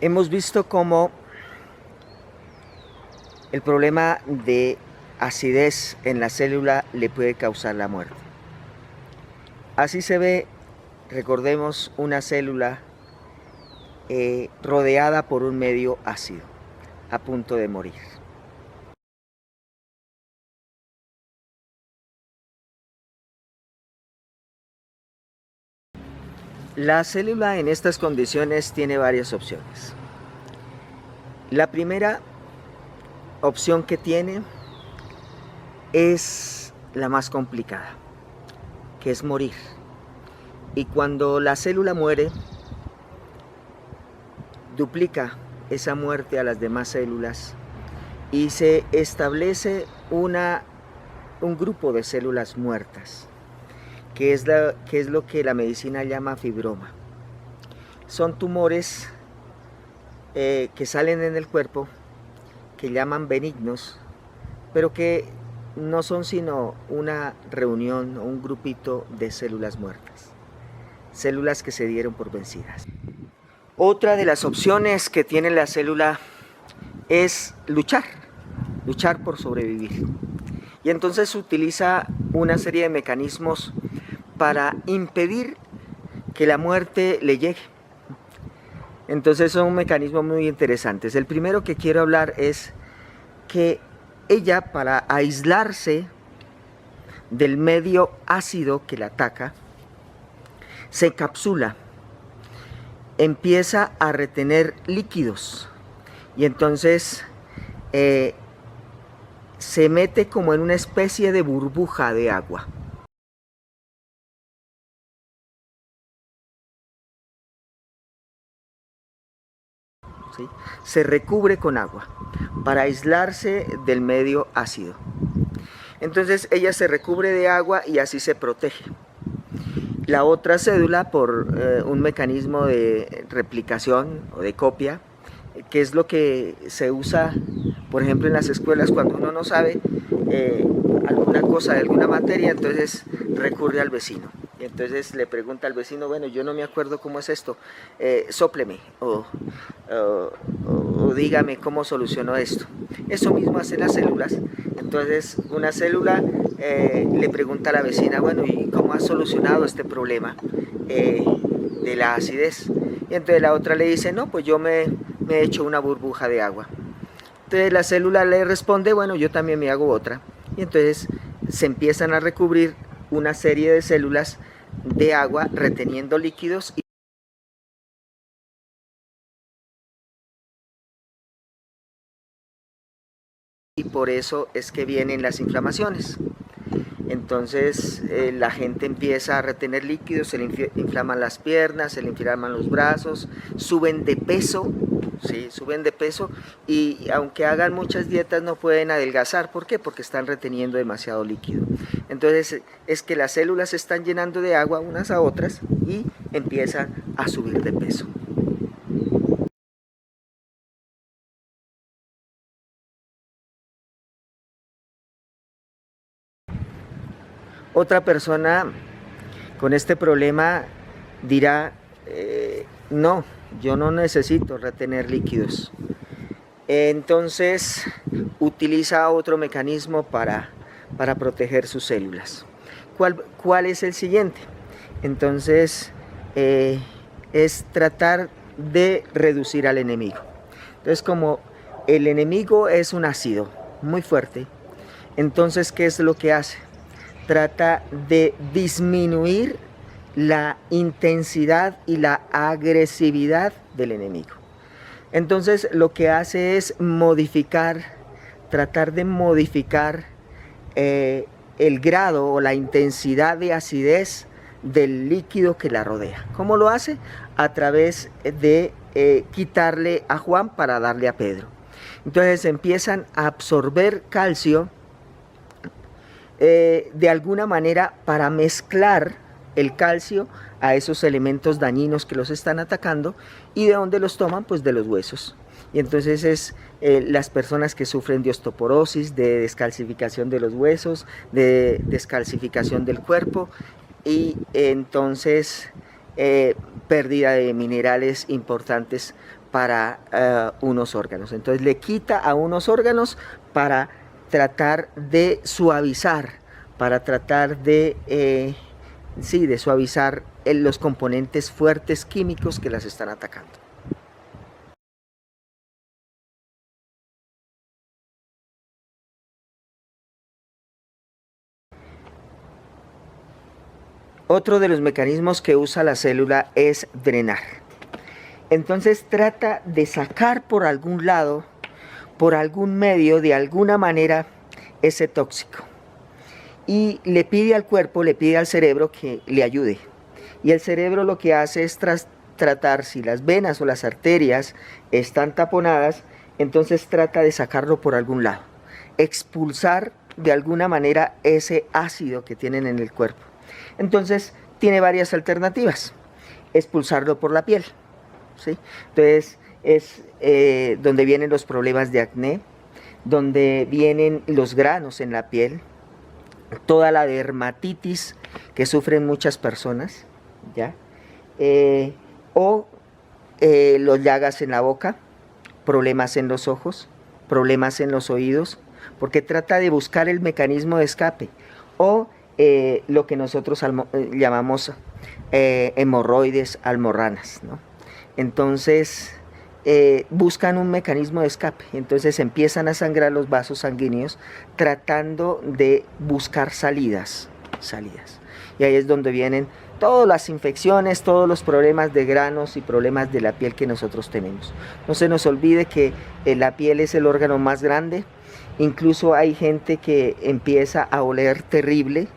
Hemos visto cómo el problema de acidez en la célula le puede causar la muerte. Así se ve, recordemos, una célula rodeada por un medio ácido, a punto de morir. La célula en estas condiciones tiene varias opciones. La primera opción que tiene es la más complicada, que es morir. Y cuando la célula muere, duplica esa muerte a las demás células y se establece un grupo de células muertas, que es lo que la medicina llama fibroma. Son tumores que salen en el cuerpo, que llaman benignos, pero que no son sino una reunión o un grupito de células muertas, células que se dieron por vencidas. Otra de las opciones que tiene la célula es luchar por sobrevivir. Y entonces utiliza una serie de mecanismos para impedir que la muerte le llegue. Entonces son mecanismos muy interesantes. El primero que quiero hablar es que ella, para aislarse del medio ácido que la ataca, se encapsula, empieza a retener líquidos y entonces se mete como en una especie de burbuja de agua. ¿Sí? Se recubre con agua para aislarse del medio ácido. Entonces ella se recubre de agua y así se protege. La otra célula, por un mecanismo de replicación o de copia, que es lo que se usa, por ejemplo, en las escuelas cuando uno no sabe alguna cosa de alguna materia, entonces recurre al vecino. Y entonces le pregunta al vecino, bueno, yo no me acuerdo cómo es esto, sópleme o dígame cómo soluciono esto. Eso mismo hacen las células. Entonces una célula le pregunta a la vecina, bueno, ¿y cómo has solucionado este problema de la acidez? Y entonces la otra le dice, no, pues yo me he hecho una burbuja de agua. Entonces la célula le responde, bueno, yo también me hago otra. Y entonces se empiezan a recubrir una serie de células de agua reteniendo líquidos y por eso es que vienen las inflamaciones. Entonces la gente empieza a retener líquidos, se le inflaman las piernas, se le inflaman los brazos, suben de peso, ¿sí? Suben de peso y aunque hagan muchas dietas no pueden adelgazar. ¿Por qué? Porque están reteniendo demasiado líquido. Entonces es que las células se están llenando de agua unas a otras y empiezan a subir de peso. Otra persona con este problema dirá, no, yo no necesito retener líquidos. Entonces utiliza otro mecanismo para proteger sus células. ¿Cuál es el siguiente? Entonces es tratar de reducir al enemigo. Entonces, como el enemigo es un ácido muy fuerte, entonces ¿qué es lo que hace? Trata de disminuir la intensidad y la agresividad del enemigo. Entonces lo que hace es tratar de modificar el grado o la intensidad de acidez del líquido que la rodea. ¿Cómo lo hace? A través de quitarle a Juan para darle a Pedro. Entonces empiezan a absorber calcio de alguna manera para mezclar el calcio a esos elementos dañinos que los están atacando. ¿Y de dónde los toman? Pues de los huesos. Y entonces es las personas que sufren de osteoporosis, de descalcificación de los huesos, de descalcificación del cuerpo, y entonces pérdida de minerales importantes para unos órganos. Entonces le quita a unos órganos para tratar de suavizar, para tratar de suavizar los componentes fuertes químicos que las están atacando. Otro de los mecanismos que usa la célula es drenar. Entonces trata de sacar por algún lado, por algún medio, de alguna manera, ese tóxico. Y le pide al cuerpo, le pide al cerebro que le ayude. Y el cerebro lo que hace es tratar, si las venas o las arterias están taponadas, entonces trata de sacarlo por algún lado. Expulsar de alguna manera ese ácido que tienen en el cuerpo. Entonces tiene varias alternativas. Expulsarlo por la piel, ¿sí? Entonces es donde vienen los problemas de acné, donde vienen los granos en la piel, toda la dermatitis que sufren muchas personas, ¿ya? Los llagas en la boca, problemas en los ojos, problemas en los oídos, porque trata de buscar el mecanismo de escape, o lo que nosotros llamamos hemorroides, almorranas, ¿no? Entonces buscan un mecanismo de escape, entonces empiezan a sangrar los vasos sanguíneos tratando de buscar salidas. Y ahí es donde vienen todas las infecciones, todos los problemas de granos y problemas de la piel que nosotros tenemos. No se nos olvide que la piel es el órgano más grande. Incluso hay gente que empieza a oler terrible.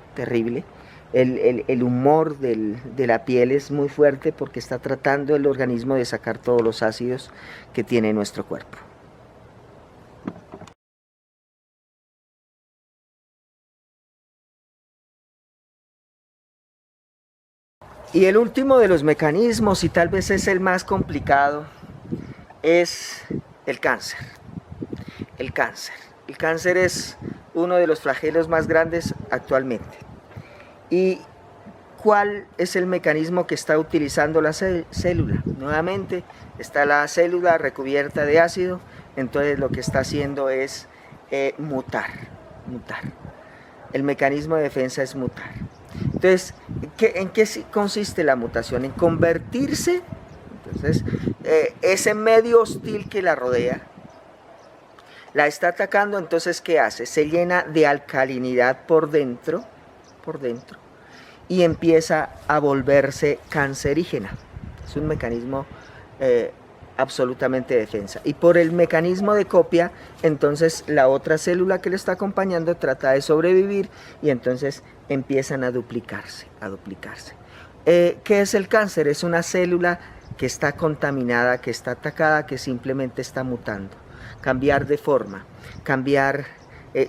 El humor de la piel es muy fuerte porque está tratando el organismo de sacar todos los ácidos que tiene nuestro cuerpo. Y el último de los mecanismos, y tal vez es el más complicado, es el cáncer. El cáncer es uno de los flagelos más grandes actualmente. ¿Y cuál es el mecanismo que está utilizando la célula? Nuevamente está la célula recubierta de ácido, entonces lo que está haciendo es mutar. El mecanismo de defensa es mutar. Entonces, ¿en qué consiste la mutación? En convertirse, entonces, ese medio hostil que la rodea, la está atacando, entonces ¿qué hace? Se llena de alcalinidad por dentro, y empieza a volverse cancerígena. Es un mecanismo absolutamente de defensa. Y por el mecanismo de copia, entonces la otra célula que le está acompañando trata de sobrevivir y entonces empiezan a duplicarse. ¿Qué es el cáncer? Es una célula que está contaminada, que está atacada, que simplemente está mutando. Cambiar de forma, cambiar,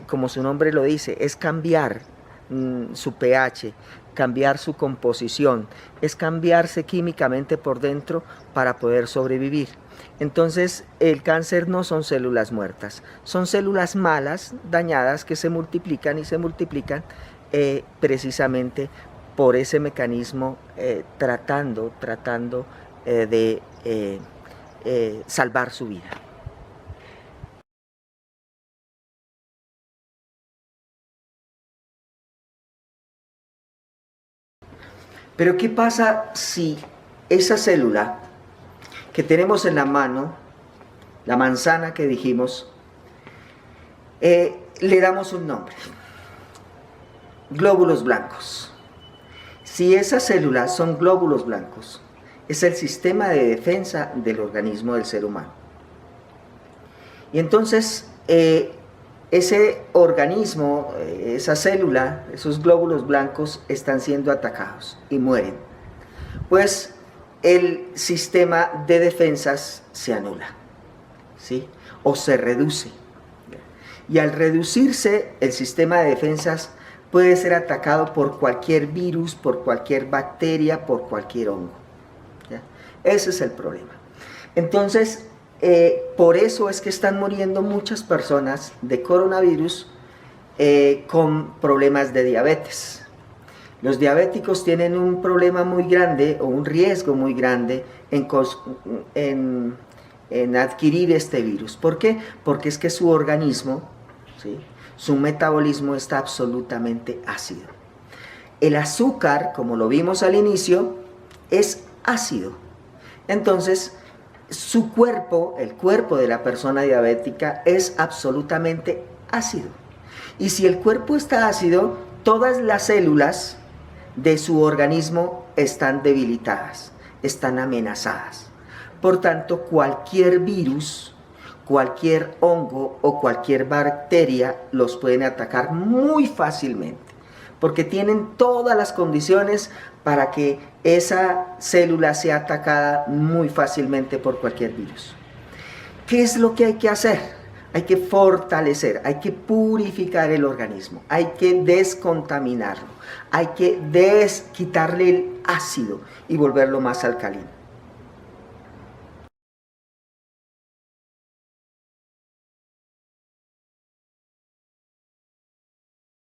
como su nombre lo dice, es cambiar su pH, cambiar su composición, es cambiarse químicamente por dentro para poder sobrevivir. Entonces el cáncer no son células muertas, son células malas, dañadas, que se multiplican y se multiplican precisamente por ese mecanismo, tratando de salvar su vida. Pero ¿qué pasa si esa célula que tenemos en la mano, la manzana que dijimos, le damos un nombre? Glóbulos blancos. Si esas células son glóbulos blancos, es el sistema de defensa del organismo del ser humano. Y entonces ese organismo, esa célula, esos glóbulos blancos están siendo atacados y mueren. Pues el sistema de defensas se anula, ¿sí? O se reduce. Y al reducirse el sistema de defensas puede ser atacado por cualquier virus, por cualquier bacteria, por cualquier hongo, ¿ya? Ese es el problema. Entonces, por eso es que están muriendo muchas personas de coronavirus con problemas de diabetes. Los diabéticos tienen un problema muy grande o un riesgo muy grande en adquirir este virus. ¿Por qué? Porque es que su organismo, ¿sí?, su metabolismo está absolutamente ácido. El azúcar, como lo vimos al inicio, es ácido. Entonces, su cuerpo, el cuerpo de la persona diabética, es absolutamente ácido. Y si el cuerpo está ácido, todas las células de su organismo están debilitadas, están amenazadas. Por tanto, cualquier virus, cualquier hongo o cualquier bacteria los pueden atacar muy fácilmente, porque tienen todas las condiciones para que esa célula sea atacada muy fácilmente por cualquier virus. ¿Qué es lo que hay que hacer? Hay que fortalecer, hay que purificar el organismo, hay que descontaminarlo, hay que quitarle el ácido y volverlo más alcalino.